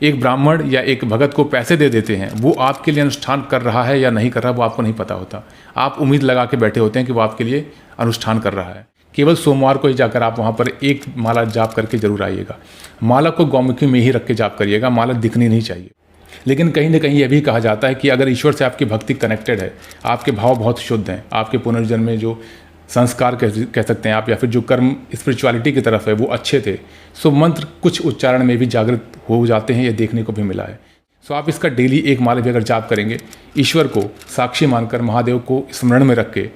एक ब्राह्मण या एक भगत को पैसे दे देते हैं, वो आपके लिए अनुष्ठान कर रहा है या नहीं कर रहा वो आपको नहीं पता होता। आप उम्मीद लगा के बैठे होते हैं कि वो आपके लिए अनुष्ठान कर रहा है। केवल सोमवार को ही जाकर आप वहाँ पर एक माला जाप करके जरूर आइएगा। माला को गौमुखी में ही रख के जाप करिएगा, माला दिखनी नहीं चाहिए। लेकिन कहीं ना कहीं यह भी कहा जाता है कि अगर ईश्वर से आपकी भक्ति कनेक्टेड है, आपके भाव बहुत शुद्ध हैं, आपके पुनर्जन्म में जो संस्कार कह सकते हैं आप, या फिर जो कर्म स्पिरिचुअलिटी की तरफ है वो अच्छे थे, सो मंत्र कुछ उच्चारण में भी जागृत हो जाते हैं, ये देखने को भी मिला है। सो आप इसका डेली एक माला भी अगर जाप करेंगे, ईश्वर को साक्षी मानकर, महादेव को स्मरण में रख के,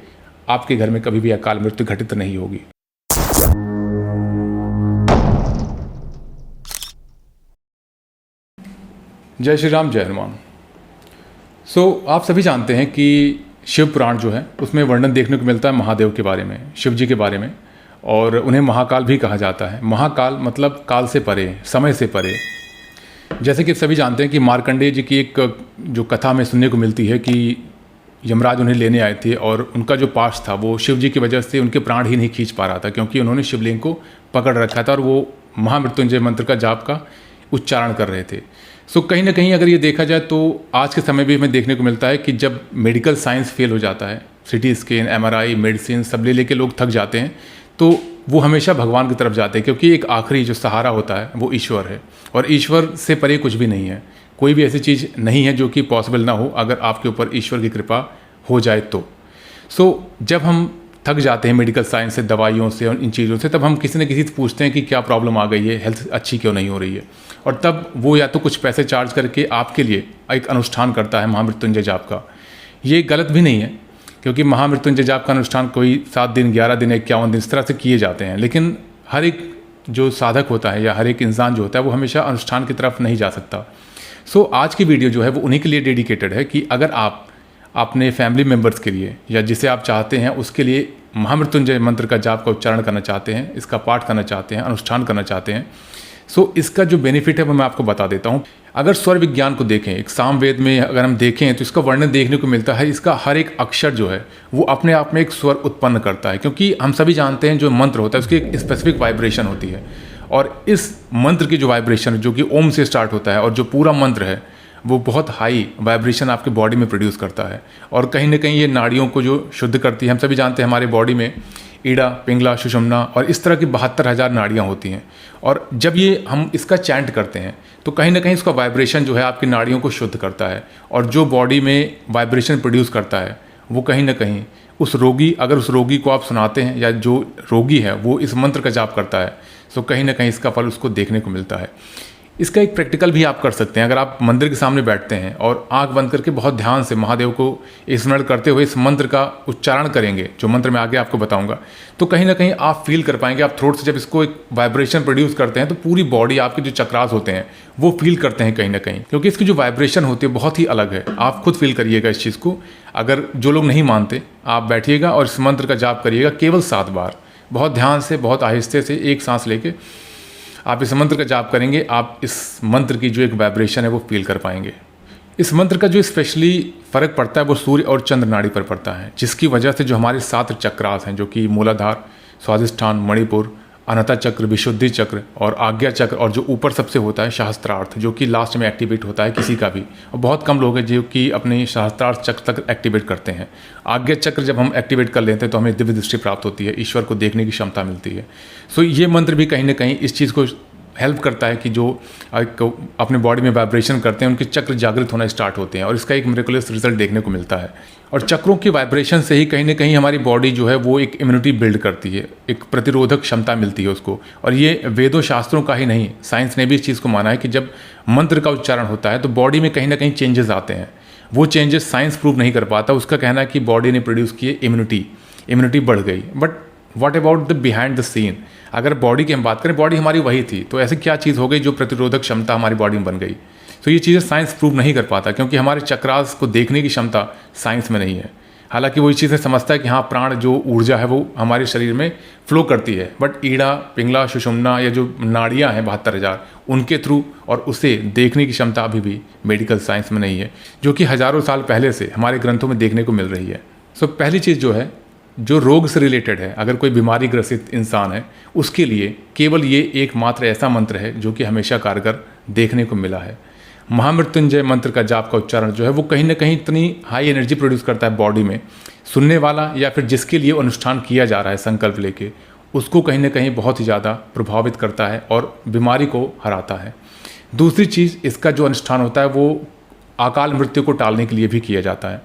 आपके घर में कभी भी अकाल मृत्यु घटित नहीं होगी। जय श्री राम, जय हनुमान। आप सभी जानते हैं कि शिव पुराण जो है उसमें वर्णन देखने को मिलता है महादेव के बारे में, शिव जी के बारे में, और उन्हें महाकाल भी कहा जाता है। महाकाल मतलब काल से परे, समय से परे। जैसे कि सभी जानते हैं कि मार्कंडेय जी की एक जो कथा में सुनने को मिलती है कि यमराज उन्हें लेने आए थे और उनका जो पाश था वो शिव जी की वजह से उनके प्राण ही नहीं खींच पा रहा था, क्योंकि उन्होंने शिवलिंग को पकड़ रखा था और वो महामृत्युंजय मंत्र का जाप का उच्चारण कर रहे थे। कहीं ना कहीं अगर ये देखा जाए तो आज के समय भी हमें देखने को मिलता है कि जब मेडिकल साइंस फेल हो जाता है, सिटी स्कैन, MRI, मेडिसिन सब ले लेके लोग थक जाते हैं, तो वो हमेशा भगवान की तरफ जाते हैं, क्योंकि एक आखिरी जो सहारा होता है वो ईश्वर है, और ईश्वर से परे कुछ भी नहीं है। कोई भी ऐसी चीज़ नहीं है जो कि पॉसिबल ना हो अगर आपके ऊपर ईश्वर की कृपा हो जाए तो। जब हम थक जाते हैं मेडिकल साइंस से, दवाइयों से और इन चीज़ों से, तब हम किसी न किसी से पूछते हैं कि क्या प्रॉब्लम आ गई है, हेल्थ अच्छी क्यों नहीं हो रही है, और तब वो या तो कुछ पैसे चार्ज करके आपके लिए एक अनुष्ठान करता है महामृत्युंजय जाप का। ये गलत भी नहीं है, क्योंकि महामृत्युंजय जाप का अनुष्ठान कोई 7 दिन, 11 दिन, 51 दिन इस तरह से किए जाते हैं। लेकिन हर एक जो साधक होता है या हर एक इंसान जो होता है वो हमेशा अनुष्ठान की तरफ नहीं जा सकता। आज की वीडियो जो है वो उन्हीं के लिए डेडिकेटेड है कि अगर आप अपने फैमिली मेम्बर्स के लिए या जिसे आप चाहते हैं उसके लिए महामृत्युंजय मंत्र का जाप का उच्चारण करना चाहते हैं, इसका पाठ करना चाहते हैं, अनुष्ठान करना चाहते हैं, इसका जो बेनिफिट है वो मैं आपको बता देता हूँ। अगर स्वर विज्ञान को देखें, एक सामवेद में अगर हम देखें तो इसका वर्णन देखने को मिलता है, इसका हर एक अक्षर जो है वो अपने आप में एक स्वर उत्पन्न करता है, क्योंकि हम सभी जानते हैं जो मंत्र होता है उसकी एक स्पेसिफिक वाइब्रेशन होती है, और इस मंत्र की जो वाइब्रेशन जो कि ओम से स्टार्ट होता है और जो पूरा मंत्र है वो बहुत हाई वाइब्रेशन आपके बॉडी में प्रोड्यूस करता है, और कहीं ना कहीं ये नाड़ियों को जो शुद्ध करती है। हम सभी जानते हैं हमारे बॉडी में ईड़ा, पिंगला, सुषुम्ना और इस तरह की 72,000 नाड़ियाँ होती हैं, और जब ये हम इसका चैंट करते हैं तो कहीं ना कहीं इसका वाइब्रेशन जो है आपकी नाड़ियों को शुद्ध करता है, और जो बॉडी में वाइब्रेशन प्रोड्यूस करता है वो कहीं ना कहीं उस रोगी, अगर उस रोगी को आप सुनाते हैं या जो रोगी है वो इस मंत्र का जाप करता है, कहीं ना कहीं इसका फल उसको देखने को मिलता है। इसका एक प्रैक्टिकल भी आप कर सकते हैं। अगर आप मंदिर के सामने बैठते हैं और आंख बंद करके बहुत ध्यान से महादेव को स्मरण करते हुए इस मंत्र का उच्चारण करेंगे, जो मंत्र मैं आगे आपको बताऊंगा, तो कहीं ना कहीं आप फील कर पाएंगे, आप थ्रोट से जब इसको एक वाइब्रेशन प्रोड्यूस करते हैं तो पूरी बॉडी, आपके जो चक्रास होते हैं वो फील करते हैं कहीं ना कहीं, क्योंकि इसकी जो वाइब्रेशन होती है बहुत ही अलग है। आप खुद फील करिएगा इस चीज़ को। अगर जो लोग नहीं मानते, आप बैठिएगा और इस मंत्र का जाप करिएगा केवल 7 बार, बहुत ध्यान से, बहुत आहिस्ते से, एक सांस लेके आप इस मंत्र का जाप करेंगे, आप इस मंत्र की जो एक वाइब्रेशन है वो फील कर पाएंगे। इस मंत्र का जो स्पेशली फ़र्क पड़ता है वो सूर्य और चंद्र नाड़ी पर पड़ता है, जिसकी वजह से जो हमारे 7 चक्रास हैं, जो कि मूलाधार, स्वादिष्ठान, मणिपुर, अनहता चक्र, विशुद्धि चक्र और आज्ञा चक्र, और जो ऊपर सबसे होता है सहस्त्रार्थ, जो कि लास्ट में एक्टिवेट होता है किसी का भी, और बहुत कम लोग हैं जो कि अपने सहस्त्रार्थ चक्र तक एक्टिवेट करते हैं। आज्ञा चक्र जब हम एक्टिवेट कर लेते हैं तो हमें दिव्य दृष्टि प्राप्त होती है, ईश्वर को देखने की क्षमता मिलती है। ये मंत्र भी कहीं ना कहीं इस चीज़ को हेल्प करता है कि जो अपने बॉडी में वाइब्रेशन करते हैं उनके चक्र जागृत होना स्टार्ट होते हैं, और इसका एक मिरेकुलस रिजल्ट देखने को मिलता है। और चक्रों की वाइब्रेशन से ही कहीं ना कहीं हमारी बॉडी जो है वो एक इम्यूनिटी बिल्ड करती है, एक प्रतिरोधक क्षमता मिलती है उसको। और ये वेदों शास्त्रों का ही नहीं, साइंस ने भी इस चीज़ को माना है कि जब मंत्र का उच्चारण होता है तो बॉडी में कहीं ना कहीं चेंजेस आते हैं। वो चेंजेस साइंस प्रूव नहीं कर पाता, उसका कहना है कि बॉडी ने प्रोड्यूस किए इम्यूनिटी बढ़ गई। But what about the behind the scene? अगर बॉडी की हम बात करें, बॉडी हमारी वही थी, तो ऐसी क्या चीज़ हो गई जो प्रतिरोधक क्षमता हमारी बॉडी में बन गई? ये चीज़ें साइंस प्रूव नहीं कर पाता, क्योंकि हमारे चक्रास को देखने की क्षमता साइंस में नहीं है। हालांकि वो इस चीज़ से समझता है कि हाँ, प्राण जो ऊर्जा है वो हमारे शरीर में फ्लो करती है, बट ईड़ा, पिंगला, सुषुम्ना या जो नाड़ियाँ हैं 72,000, उनके थ्रू, और उसे देखने की क्षमता अभी भी मेडिकल साइंस में नहीं है, जो कि हज़ारों साल पहले से हमारे ग्रंथों में देखने को मिल रही है। पहली चीज़ जो है, जो रोग से रिलेटेड है, अगर कोई बीमारी ग्रसित इंसान है उसके लिए केवल ये एकमात्र ऐसा मंत्र है जो कि हमेशा कारगर देखने को मिला है। महामृत्युंजय मंत्र का जाप का उच्चारण जो है वो कहीं ना कहीं इतनी हाई एनर्जी प्रोड्यूस करता है बॉडी में, सुनने वाला या फिर जिसके लिए अनुष्ठान किया जा रहा है संकल्प लेके, उसको कहीं ना कहीं बहुत ही ज़्यादा प्रभावित करता है और बीमारी को हराता है। दूसरी चीज़, इसका जो अनुष्ठान होता है वो अकाल मृत्यु को टालने के लिए भी किया जाता है,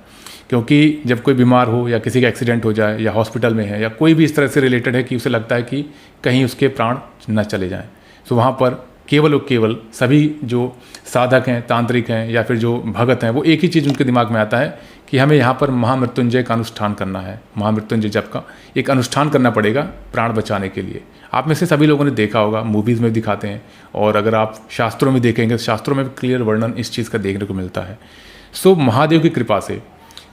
क्योंकि जब कोई बीमार हो या किसी का एक्सीडेंट हो जाए या हॉस्पिटल में है या कोई भी इस तरह से रिलेटेड है कि उसे लगता है कि कहीं उसके प्राण न चले जाएं, तो वहाँ पर केवल और केवल सभी जो साधक हैं, तांत्रिक हैं या फिर जो भगत हैं, वो एक ही चीज़ उनके दिमाग में आता है कि हमें यहाँ पर महामृत्युंजय का अनुष्ठान करना है, महामृत्युंजय जप का एक अनुष्ठान करना पड़ेगा प्राण बचाने के लिए। आप में से सभी लोगों ने देखा होगा, मूवीज़ में दिखाते हैं, और अगर आप शास्त्रों में देखेंगे तो शास्त्रों में भी क्लियर वर्णन इस चीज़ का देखने को मिलता है। सो महादेव की कृपा से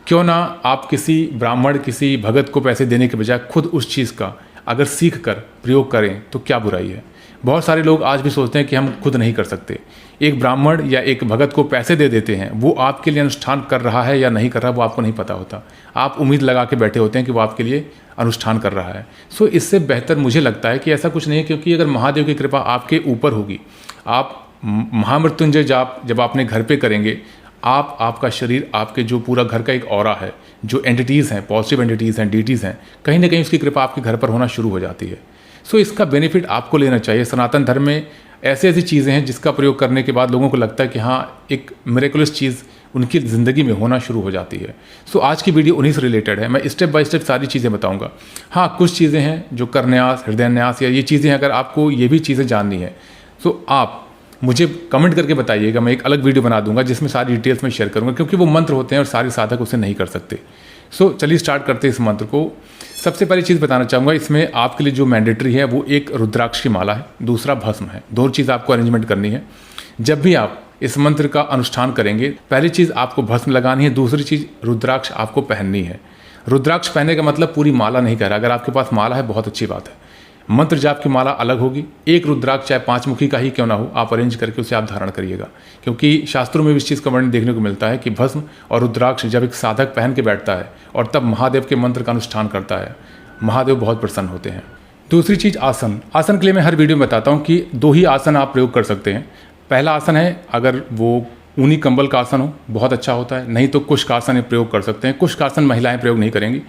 क्यों ना आप किसी ब्राह्मण, किसी भगत को पैसे देने के बजाय खुद उस चीज़ का अगर सीख कर प्रयोग करें तो क्या बुराई है। बहुत सारे लोग आज भी सोचते हैं कि हम खुद नहीं कर सकते। एक ब्राह्मण या एक भगत को पैसे दे देते हैं, वो आपके लिए अनुष्ठान कर रहा है या नहीं कर रहा वो आपको नहीं पता होता। आप उम्मीद लगा के बैठे होते हैं कि वो आपके लिए अनुष्ठान कर रहा है। सो इससे बेहतर मुझे लगता है कि ऐसा कुछ नहीं है, क्योंकि अगर महादेव की कृपा आपके ऊपर होगी, आप महामृत्युंजय जाप जब आपने घर पे करेंगे, आपका शरीर, आपके जो पूरा घर का एक ऑरा है, जो एंटिटीज़ हैं, पॉजिटिव एंटिटीज़ हैं, डीटीज़ हैं, कहीं ना कहीं उसकी कृपा आपके घर पर होना शुरू हो जाती है। सो इसका बेनिफिट आपको लेना चाहिए। सनातन धर्म में ऐसी ऐसी चीज़ें हैं जिसका प्रयोग करने के बाद लोगों को लगता है कि हाँ, एक मिरेकुलस चीज़ उनकी ज़िंदगी में होना शुरू हो जाती है। सो आज की वीडियो उन्हीं से रिलेटेड है। मैं स्टेप बाय स्टेप सारी चीज़ें बताऊंगा। हाँ, कुछ चीज़ें हैं जो करन्यास, हृदयन्यास या ये चीज़ें, अगर आपको ये भी चीज़ें जाननी है तो आप मुझे कमेंट करके बताइएगा। मैं एक अलग वीडियो बना दूंगा जिसमें सारी डिटेल्स में शेयर करूंगा, क्योंकि वो मंत्र होते हैं और सारे साधक उसे नहीं कर सकते। सो चलिए स्टार्ट करते हैं इस मंत्र को। सबसे पहली चीज़ बताना चाहूँगा, इसमें आपके लिए जो मैंडेटरी है वो एक रुद्राक्ष की माला है, दूसरा भस्म है। दो चीज़ आपको अरेंजमेंट करनी है। जब भी आप इस मंत्र का अनुष्ठान करेंगे, पहली चीज़ आपको भस्म लगानी है, दूसरी चीज़ रुद्राक्ष आपको पहननी है। रुद्राक्ष पहनने का मतलब पूरी माला नहीं कह रहा। अगर आपके पास माला है बहुत अच्छी बात है। मंत्र जाप की माला अलग होगी। एक रुद्राक्ष चाहे 5 मुखी का ही क्यों ना हो, आप अरेंज करके उसे आप धारण करिएगा, क्योंकि शास्त्रों में भी इस चीज़ का वर्णन देखने को मिलता है कि भस्म और रुद्राक्ष जब एक साधक पहन के बैठता है और तब महादेव के मंत्र का अनुष्ठान करता है, महादेव बहुत प्रसन्न होते हैं। दूसरी चीज़ आसन। आसन के लिए मैं हर वीडियो में बताता हूँ कि 2 ही आसन आप प्रयोग कर सकते हैं। पहला आसन है, अगर वो ऊनी कंबल का आसन हो बहुत अच्छा होता है, नहीं तो कुश आसन प्रयोग कर सकते हैं। कुश आसन महिलाएं प्रयोग नहीं करेंगी,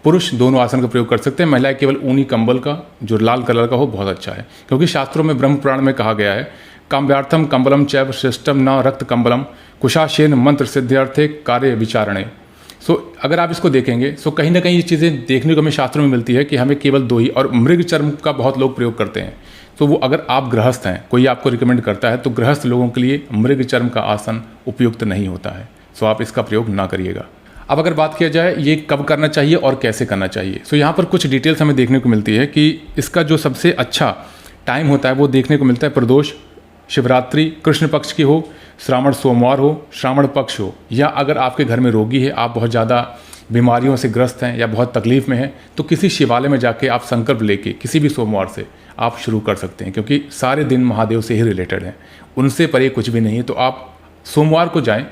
पुरुष दोनों आसन का प्रयोग कर सकते हैं। महिलाएं केवल ऊनी कंबल का जो लाल कलर का हो बहुत अच्छा है, क्योंकि शास्त्रों में ब्रह्म पुराण में कहा गया है, काम्यार्थम कंबलम चैव श्रेष्ठम न रक्त कंबलम कुशाशेन मंत्र सिद्ध्यर्थे कार्य विचारणे। सो अगर आप इसको देखेंगे तो कहीं ना कहीं ये चीज़ें देखने को हमें शास्त्रों में मिलती है कि हमें केवल 2 ही, और मृग चर्म का बहुत लोग प्रयोग करते हैं। तो वो अगर आप गृहस्थ हैं, कोई आपको रिकमेंड करता है, तो गृहस्थ लोगों के लिए मृग चर्म का आसन उपयुक्त नहीं होता है। सो आप इसका प्रयोग ना करिएगा। अब अगर बात किया जाए ये कब करना चाहिए और कैसे करना चाहिए, सो यहाँ पर कुछ डिटेल्स हमें देखने को मिलती है कि इसका जो सबसे अच्छा टाइम होता है वो देखने को मिलता है प्रदोष, शिवरात्रि, कृष्ण पक्ष की हो, श्रावण सोमवार हो, श्रावण पक्ष हो, या अगर आपके घर में रोगी है, आप बहुत ज़्यादा बीमारियों से ग्रस्त हैं या बहुत तकलीफ में हैं, तो किसी शिवालय में जाके आप संकल्प लेके किसी भी सोमवार से आप शुरू कर सकते हैं, क्योंकि सारे दिन महादेव से ही रिलेटेड हैं, उनसे परे कुछ भी नहीं है। तो आप सोमवार को जाएं,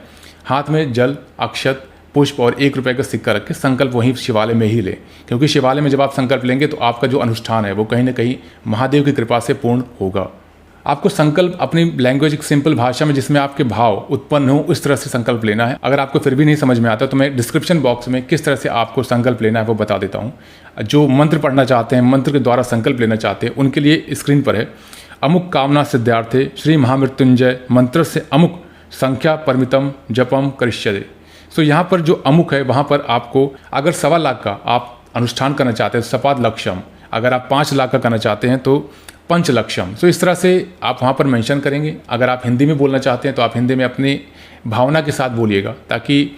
हाथ में जल, अक्षत, पुष्प और 1 रुपये का सिक्का रख के संकल्प वहीं शिवालय में ही लें, क्योंकि शिवालय में जब आप संकल्प लेंगे तो आपका जो अनुष्ठान है वो कहीं ना कहीं महादेव की कृपा से पूर्ण होगा। आपको संकल्प अपनी लैंग्वेज, एक सिंपल भाषा में जिसमें आपके भाव उत्पन्न हो, उस तरह से संकल्प लेना है। अगर आपको फिर भी नहीं समझ में आता तो मैं डिस्क्रिप्शन बॉक्स में किस तरह से आपको संकल्प लेना है वो बता देता हूँ। जो मंत्र पढ़ना चाहते हैं, मंत्र के द्वारा संकल्प लेना चाहते हैं, उनके लिए स्क्रीन पर है, अमुक कामना सिद्धार्थे श्री महामृत्युंजय मंत्र से अमुक संख्या परिमितम जपम करिष्यते। सो यहाँ पर जो अमुक है वहाँ पर आपको अगर 1.25 लाख का आप अनुष्ठान करना चाहते हैं तो सपाद लक्षम, अगर आप 5 लाख का करना चाहते हैं तो पंच लक्षम। सो इस तरह से आप वहाँ पर मेंशन करेंगे। अगर आप हिंदी में बोलना चाहते हैं तो आप हिंदी में अपनी भावना के साथ बोलिएगा, ताकि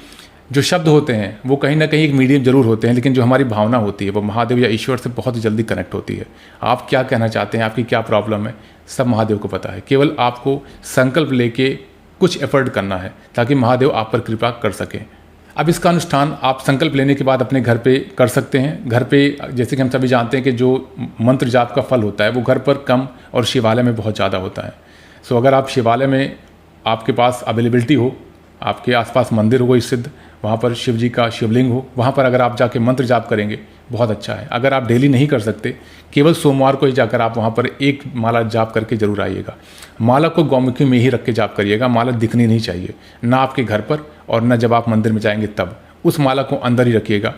जो शब्द होते हैं वो कहीं ना कहीं एक मीडियम जरूर होते हैं, लेकिन जो हमारी भावना होती है वो महादेव या ईश्वर से बहुत जल्दी कनेक्ट होती है। आप क्या कहना चाहते हैं, आपकी क्या प्रॉब्लम है, सब महादेव को पता है। केवल आपको संकल्प लेके कुछ एफर्ट करना है ताकि महादेव आप पर कृपा कर सकें। अब इसका अनुष्ठान आप संकल्प लेने के बाद अपने घर पे कर सकते हैं। घर पे जैसे कि हम सभी जानते हैं कि जो मंत्र जाप का फल होता है वो घर पर कम और शिवालय में बहुत ज़्यादा होता है। सो अगर आप शिवालय में आपके पास अवेलेबिलिटी हो, आपके आसपास मंदिर हो कोई सिद्ध, वहाँ पर शिव जी का शिवलिंग हो, वहाँ पर अगर आप जाके मंत्र जाप करेंगे बहुत अच्छा है। अगर आप डेली नहीं कर सकते, केवल सोमवार को ही जाकर आप वहाँ पर एक माला जाप करके जरूर आइएगा। माला को गौमुखी में ही रख के जाप करिएगा, माला दिखनी नहीं चाहिए, ना आपके घर पर और ना जब आप मंदिर में जाएंगे तब। उस माला को अंदर ही रखिएगा।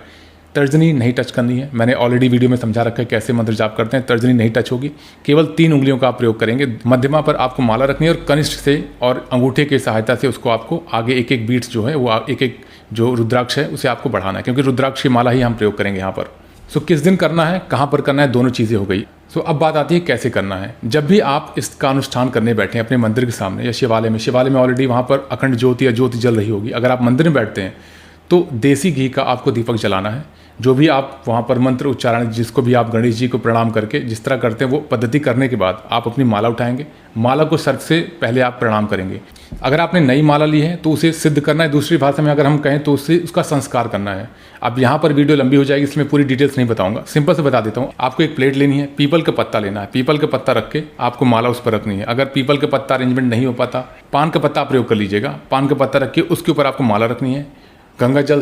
तर्जनी नहीं टच करनी है, मैंने ऑलरेडी वीडियो में समझा रखा है कैसे मंत्र जाप करते हैं। तर्जनी नहीं टच होगी, केवल 3 उंगलियों का आप प्रयोग करेंगे। मध्यमा पर आपको माला रखनी है और कनिष्ठ से और अंगूठे की सहायता से उसको आपको आगे एक एक बीट्स जो है वो एक एक जो रुद्राक्ष है उसे आपको बढ़ाना है, क्योंकि रुद्राक्ष की माला ही हम प्रयोग करेंगे यहाँ पर। सो किस दिन करना है, कहाँ पर करना है, दोनों चीज़ें हो गई। सो अब बात आती है कैसे करना है। जब भी आप इसका अनुष्ठान करने बैठे हैं अपने मंदिर के सामने या शिवालय में ऑलरेडी वहाँ पर अखंड ज्योति या ज्योति जल रही होगी। अगर आप मंदिर में बैठते हैं तो देसी घी का आपको दीपक जलाना है। जो भी आप वहाँ पर मंत्र उच्चारण, जिसको भी आप गणेश जी को प्रणाम करके जिस तरह करते हैं वो पद्धति करने के बाद आप अपनी माला उठाएंगे। माला को सर से पहले आप प्रणाम करेंगे। अगर आपने नई माला ली है तो उसे सिद्ध करना है। दूसरी भाषा में अगर हम कहें तो उसका संस्कार करना है। अब यहाँ पर वीडियो लंबी हो जाएगी, इसमें पूरी डिटेल्स नहीं बताऊंगा, सिंपल से बता देता हूँ। आपको एक प्लेट लेनी है, पीपल का पत्ता लेना है। पीपल का पत्ता रख के आपको माला उस पर रखनी है। अगर पीपल का पत्ता अरेंजमेंट नहीं हो पाता, पान का पत्ता प्रयोग कर लीजिएगा। पान का पत्ता रख के उसके ऊपर आपको माला रखनी है। गंगा जल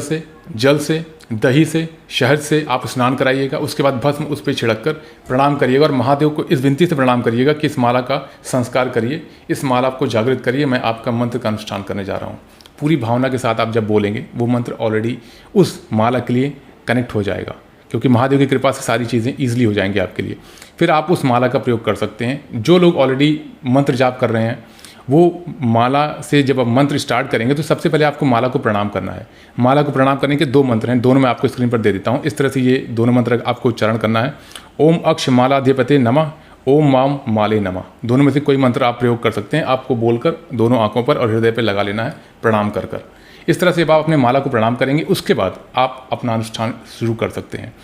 से, दही से, शहद से आप स्नान कराइएगा। उसके बाद भस्म उस पर छिड़क कर प्रणाम करिएगा और महादेव को इस विनती से प्रणाम करिएगा कि इस माला का संस्कार करिए, इस माला को जागृत करिए, मैं आपका मंत्र का अनुष्ठान करने जा रहा हूँ। पूरी भावना के साथ आप जब बोलेंगे वो मंत्र ऑलरेडी उस माला के लिए कनेक्ट हो जाएगा, क्योंकि महादेव की कृपा से सारी चीज़ें ईजिली हो जाएंगी आपके लिए। फिर आप उस माला का प्रयोग कर सकते हैं। जो लोग ऑलरेडी मंत्र जाप कर रहे हैं वो माला से जब आप मंत्र स्टार्ट करेंगे तो सबसे पहले आपको माला को प्रणाम करना है। माला को प्रणाम करने के 2 मंत्र हैं, दोनों मैं आपको स्क्रीन पर दे देता हूँ। इस तरह से ये दोनों मंत्र आपको उच्चारण करना है। ओम अक्ष मालाधिपते नमः, ओम माम माले नमः। दोनों में से कोई मंत्र आप प्रयोग कर सकते हैं। आपको बोलकर दोनों आंखों पर और हृदय पर लगा लेना है प्रणाम कर कर। इस तरह से आप अपने माला को प्रणाम करेंगे, उसके बाद आप अपना अनुष्ठान शुरू कर सकते हैं।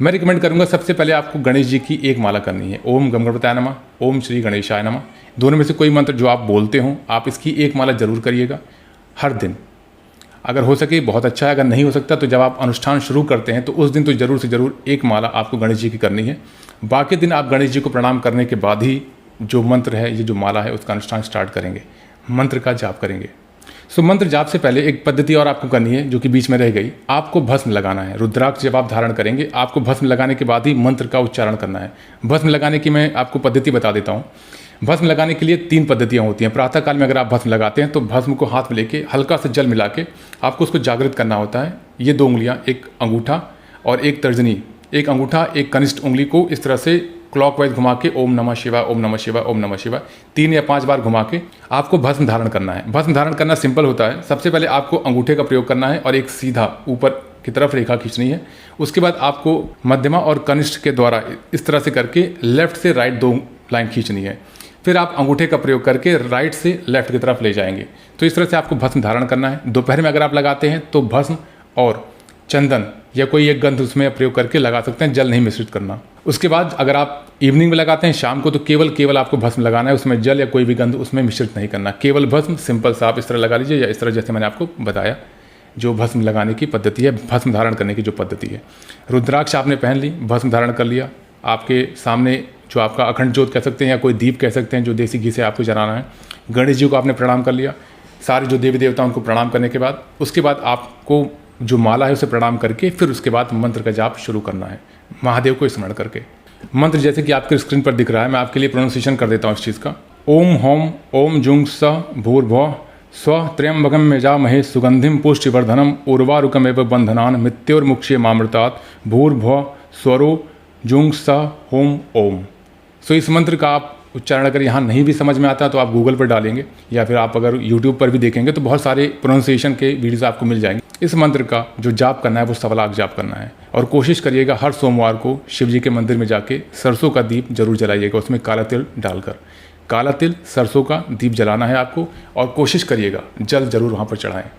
मैं रिकमेंड करूंगा सबसे पहले आपको गणेश जी की एक माला करनी है। ओम गम गणपताय नमः, ओम श्री गणेशाय नमः। दोनों में से कोई मंत्र जो आप बोलते हो आप इसकी एक माला जरूर करिएगा हर दिन। अगर हो सके बहुत अच्छा है, अगर नहीं हो सकता तो जब आप अनुष्ठान शुरू करते हैं तो उस दिन तो जरूर से जरूर एक माला आपको गणेश जी की करनी है। बाकी दिन आप गणेश जी को प्रणाम करने के बाद ही जो मंत्र है, ये जो माला है, उसका अनुष्ठान स्टार्ट करेंगे, मंत्र का जाप करेंगे। सो मंत्र जाप से पहले एक पद्धति और आपको करनी है जो कि बीच में रह गई। आपको भस्म लगाना है। रुद्राक्ष जब आप धारण करेंगे आपको भस्म लगाने के बाद ही मंत्र का उच्चारण करना है। भस्म लगाने की मैं आपको पद्धति बता देता हूँ। भस्म लगाने के लिए 3 पद्धतियाँ होती हैं। प्रातः काल में अगर आप भस्म लगाते हैं तो भस्म को हाथ में लेके हल्का सा जल मिला के आपको उसको जागृत करना होता है। ये 2 उंगलियाँ, एक अंगूठा और एक तर्जनी, एक अंगूठा एक कनिष्ठ उंगली को इस तरह से क्लॉकवाइज घुमा के ओम नमः शिवाय, ओम नमः शिवाय, ओम नमः शिवाय 3 या 5 बार घुमा के आपको भस्म धारण करना है। भस्म धारण करना सिंपल होता है। सबसे पहले आपको अंगूठे का प्रयोग करना है और एक सीधा ऊपर की तरफ रेखा खींचनी है। उसके बाद आपको मध्यमा और कनिष्ठ के द्वारा इस तरह से करके लेफ्ट से राइट 2 लाइन खींचनी है। फिर आप अंगूठे का प्रयोग करके राइट से लेफ्ट की तरफ ले जाएंगे। तो इस तरह से आपको भस्म धारण करना है। दोपहर में अगर आप लगाते हैं तो भस्म और चंदन या कोई एक गंध उसमें प्रयोग करके लगा सकते हैं, जल नहीं मिश्रित करना। उसके बाद अगर आप इवनिंग में लगाते हैं शाम को तो केवल आपको भस्म लगाना है, उसमें जल या कोई भी गंध उसमें मिश्रित नहीं करना। केवल भस्म सिंपल सा आप इस तरह लगा लीजिए या इस तरह जैसे मैंने आपको बताया जो भस्म लगाने की पद्धति है, भस्म धारण करने की जो पद्धति है। रुद्राक्ष आपने पहन ली, भस्म धारण कर लिया। आपके सामने जो आपका अखंड ज्योत कह सकते हैं या कोई दीप कह सकते हैं जो देसी घी से आपको जलाना है। गणेश जी को आपने प्रणाम कर लिया। सारे जो देवी देवता उनको प्रणाम करने के बाद उसके बाद आपको जो माला है उसे प्रणाम करके फिर उसके बाद मंत्र का जाप शुरू करना है, महादेव को स्मरण करके। मंत्र जैसे कि आपके स्क्रीन पर दिख रहा है, मैं आपके लिए प्रोनाउंसिएशन कर देता हूँ इस चीज़ का। ओम होम ओम जुंग स भूर्भुवः स्व त्र्यंबकम मेजामहे सुगंधिम पुष्टिवर्धनम उर्वारुकमेव बंधनान मृत्योर्मुक्षे मामृतात् भूर्भुवः स्वरो जुंग स होम ओम। सो इस मंत्र का आप उच्चारण अगर यहाँ नहीं भी समझ में आता तो आप गूगल पर डालेंगे या फिर आप अगर यूट्यूब पर भी देखेंगे तो बहुत सारे प्रोनाउंसिएशन के वीडियोस आपको मिल जाएंगे। इस मंत्र का जो जाप करना है वो 1.25 लाख जाप करना है और कोशिश करिएगा हर सोमवार को शिव जी के मंदिर में जाके सरसों का दीप जरूर जलाइएगा, उसमें काला तिल डालकर। काला तिल सरसों का दीप जलाना है आपको और कोशिश करिएगा जल जरूर वहाँ पर चढ़ाएँ।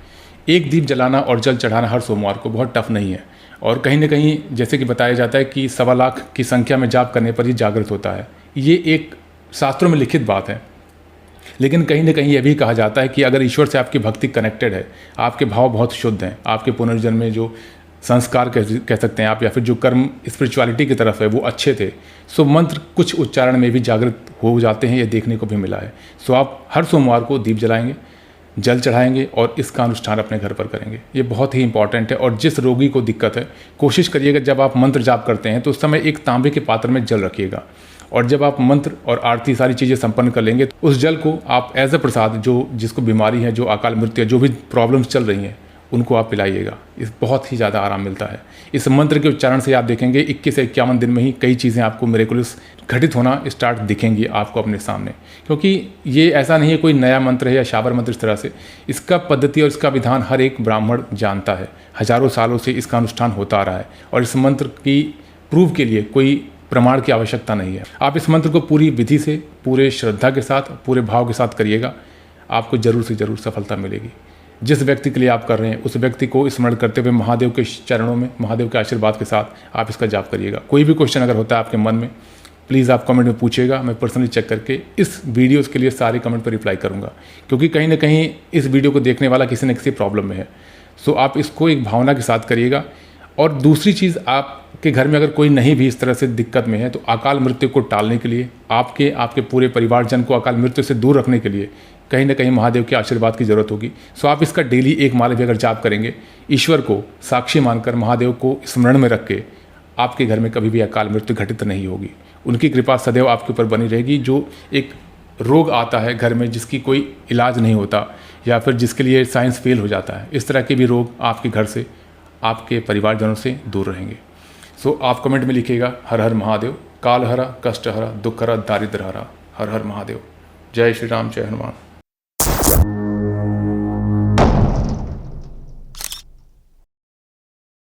एक दीप जलाना और जल चढ़ाना हर सोमवार को बहुत टफ नहीं है और कहीं ना कहीं जैसे कि बताया जाता है कि 1.25 लाख की संख्या में जाप करने पर ही जागृत होता है। ये एक शास्त्रों में लिखित बात है, लेकिन कहीं ना कहीं यह भी कहा जाता है कि अगर ईश्वर से आपकी भक्ति कनेक्टेड है, आपके भाव बहुत शुद्ध हैं, आपके पुनर्जन्म में जो संस्कार कह सकते हैं आप या फिर जो कर्म स्पिरिचुअलिटी की तरफ है वो अच्छे थे, सो मंत्र कुछ उच्चारण में भी जागृत हो जाते हैं, ये देखने को भी मिला है। सो आप हर सोमवार को दीप जलाएंगे, जल चढ़ाएंगे और इसका अनुष्ठान अपने घर पर करेंगे। ये बहुत ही इंपॉर्टेंट है। और जिस रोगी को दिक्कत है, कोशिश करिएगा जब आप मंत्र जाप करते हैं तो उस समय एक तांबे के पात्र में जल रखिएगा, और जब आप मंत्र और आरती सारी चीज़ें संपन्न कर लेंगे तो उस जल को आप एज अ प्रसाद, जो जिसको बीमारी है, जो अकाल मृत्यु है, जो भी प्रॉब्लम्स चल रही हैं, उनको आप पिलाइएगा। इस बहुत ही ज़्यादा आराम मिलता है। इस मंत्र के उच्चारण से आप देखेंगे 21 से 51 दिन में ही कई चीज़ें आपको मिरेकुलस घटित होना स्टार्ट दिखेंगी आपको अपने सामने। क्योंकि ये ऐसा नहीं है कोई नया मंत्र है या शाबर मंत्र, इस तरह से इसका पद्धति और इसका विधान हर एक ब्राह्मण जानता है। हजारों सालों से इसका अनुष्ठान होता आ रहा है और इस मंत्र की प्रूव के लिए कोई प्रमाण की आवश्यकता नहीं है। आप इस मंत्र को पूरी विधि से, पूरे श्रद्धा के साथ, पूरे भाव के साथ करिएगा, आपको ज़रूर से ज़रूर सफलता मिलेगी। जिस व्यक्ति के लिए आप कर रहे हैं उस व्यक्ति को स्मरण करते हुए महादेव के चरणों में, महादेव के आशीर्वाद के साथ आप इसका जाप करिएगा। कोई भी क्वेश्चन अगर होता है आपके मन में, प्लीज़ आप कमेंट में पूछिएगा। मैं पर्सनली चेक करके इस वीडियोज़ के लिए सारे कमेंट पर रिप्लाई करूँगा, क्योंकि कहीं ना कहीं इस वीडियो को देखने वाला किसी न किसी प्रॉब्लम में है। सो आप इसको एक भावना के साथ करिएगा। और दूसरी चीज़, आपके घर में अगर कोई नहीं भी इस तरह से दिक्कत में है तो अकाल मृत्यु को टालने के लिए, आपके पूरे परिवारजन को अकाल मृत्यु से दूर रखने के लिए कहीं ना कहीं महादेव के आशीर्वाद की ज़रूरत होगी। सो आप इसका डेली एक माला भी अगर जाप करेंगे, ईश्वर को साक्षी मानकर, महादेव को स्मरण में रख के, आपके घर में कभी भी अकाल मृत्यु घटित नहीं होगी। उनकी कृपा सदैव आपके ऊपर बनी रहेगी। जो एक रोग आता है घर में जिसकी कोई इलाज नहीं होता, या फिर जिसके लिए साइंस फेल हो जाता है, इस तरह के भी रोग आपके घर से, आपके परिवारजनों से दूर रहेंगे। सो आप कमेंट में लिखिएगा, हर हर महादेव, काल हरा, कष्ट हरा, दुख हरा, दारिद्र हरा, हर हर महादेव। जय श्री राम, जय हनुमान।